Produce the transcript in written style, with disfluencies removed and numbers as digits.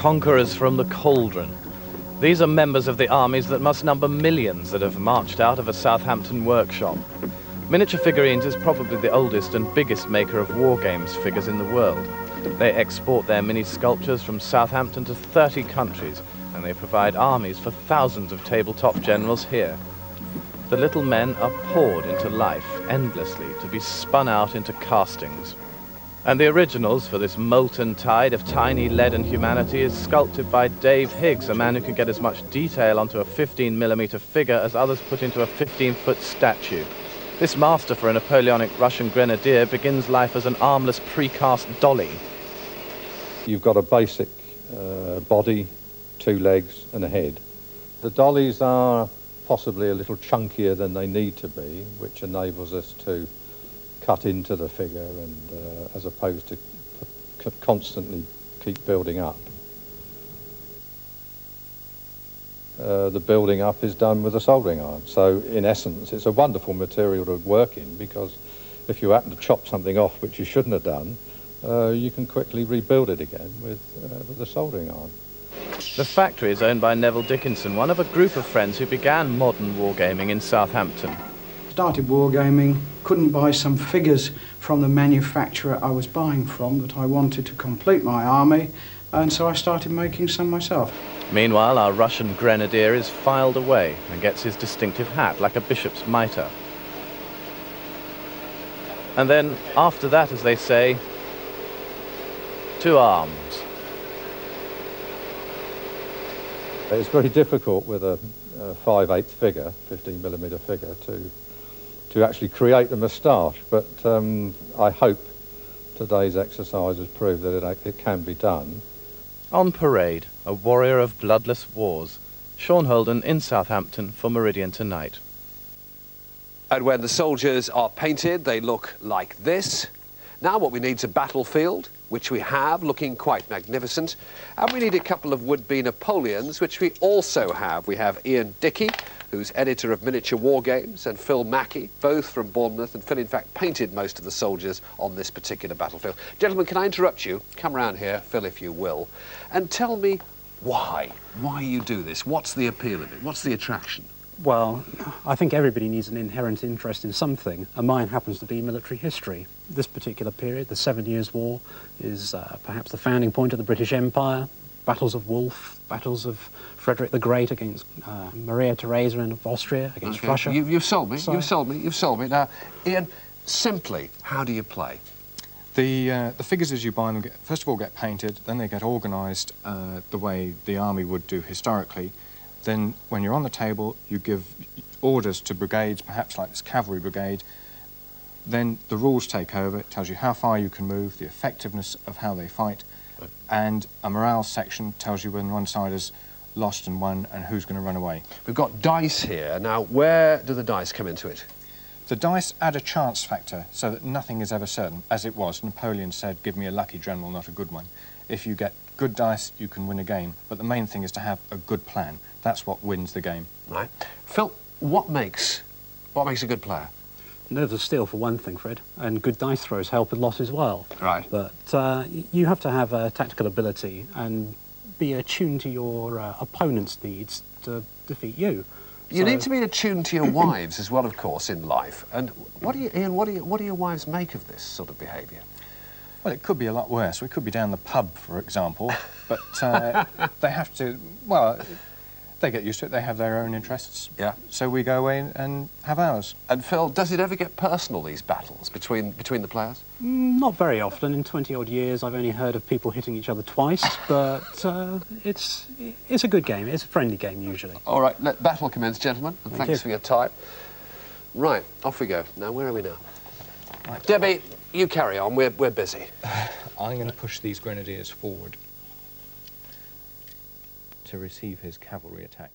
Conquerors from the Cauldron. These are members of the armies that must number millions that have marched out of a Southampton workshop. Miniature Figurines is probably the oldest and biggest maker of wargames figures in the world. They export their mini sculptures from Southampton to 30 countries, and they provide armies for thousands of tabletop generals here. The little men are poured into life endlessly to be spun out into castings. And the originals for this molten tide of tiny leaden humanity is sculpted by Dave Higgs, a man who can get as much detail onto a 15mm figure as others put into a 15-foot statue. This master for a Napoleonic Russian grenadier begins life as an armless precast dolly. You've got a basic body, 2 legs and a head. The dollies are possibly a little chunkier than they need to be, which enables us to cut into the figure and as opposed to constantly keep building up. The building up is done with a soldering iron, so in essence it's a wonderful material to work in, because if you happen to chop something off which you shouldn't have done, you can quickly rebuild it again with a soldering iron. The factory is owned by Neville Dickinson, one of a group of friends who began modern wargaming in Southampton. Started wargaming, couldn't buy some figures from the manufacturer I was buying from that I wanted to complete my army, and so I started making some myself. Meanwhile, our Russian grenadier is filed away and gets his distinctive hat like a bishop's mitre. And then, after that, as they say, to arms. It's very difficult with a 5/8 figure, 15mm figure, to actually create a moustache, but I hope today's exercise has proved that it can be done. On parade, a warrior of bloodless wars, Sean Holden in Southampton for Meridian Tonight. And when the soldiers are painted, they look like this. Now what we need is a battlefield, which we have, looking quite magnificent. And we need a couple of would-be Napoleons, which we also have. We have Ian Dickey, who's editor of Miniature Wargames, and Phil MACKIE, both from Bournemouth, and Phil, in fact, painted most of the soldiers on this particular battlefield. Gentlemen, can I interrupt you? Come round here, Phil, if you will, and tell me why you do this. What's the appeal of it? What's the attraction? Well, I think everybody needs an inherent interest in something, and mine happens to be military history. This particular period, the 7 Years' War, is perhaps the founding point of the British Empire. Battles of Wolf, battles of Frederick the Great against Maria Theresa of Austria, against Russia. You've sold me, So, you've sold me. Now, Ian, simply, how do you play? The figures as you buy them, first of all, get painted, then they get organised the way the army would do historically. Then, when you're on the table, you give orders to brigades, perhaps like this cavalry brigade. Then the rules take over. It tells you how far you can move, the effectiveness of how they fight, and a morale section tells you when one side has lost and won and who's going to run away. We've got dice here. Now, where do the dice come into it? The dice add a chance factor so that nothing is ever certain. As it was, Napoleon said, give me a lucky general, not a good one. If you get good dice, you can win a game. But the main thing is to have a good plan. That's what wins the game. Right. Phil, what makes a good player? nerves of steel for one thing, Fred, and good dice throws help a lot as well. Right. But you have to have a tactical ability and be attuned to your opponent's needs to defeat you. You need to be attuned to your wives as well, of course, in life. And Ian, what do your wives make of this sort of behaviour? Well, it could be a lot worse. We could be down the pub, for example, but they have to, well, they get used to it. They have their own interests. Yeah. So we go away and have ours. And Phil, does it ever get personal, these battles between the players? Not very often. In 20-odd years, I've only heard of people hitting each other twice, but it's a good game. It's a friendly game, usually. All right, let battle commence, gentlemen, and thanks for your time. Right, off we go. Now, where are we now? Right. Debbie, you carry on. We're busy. I'm going to push these grenadiers forward to receive his cavalry attack.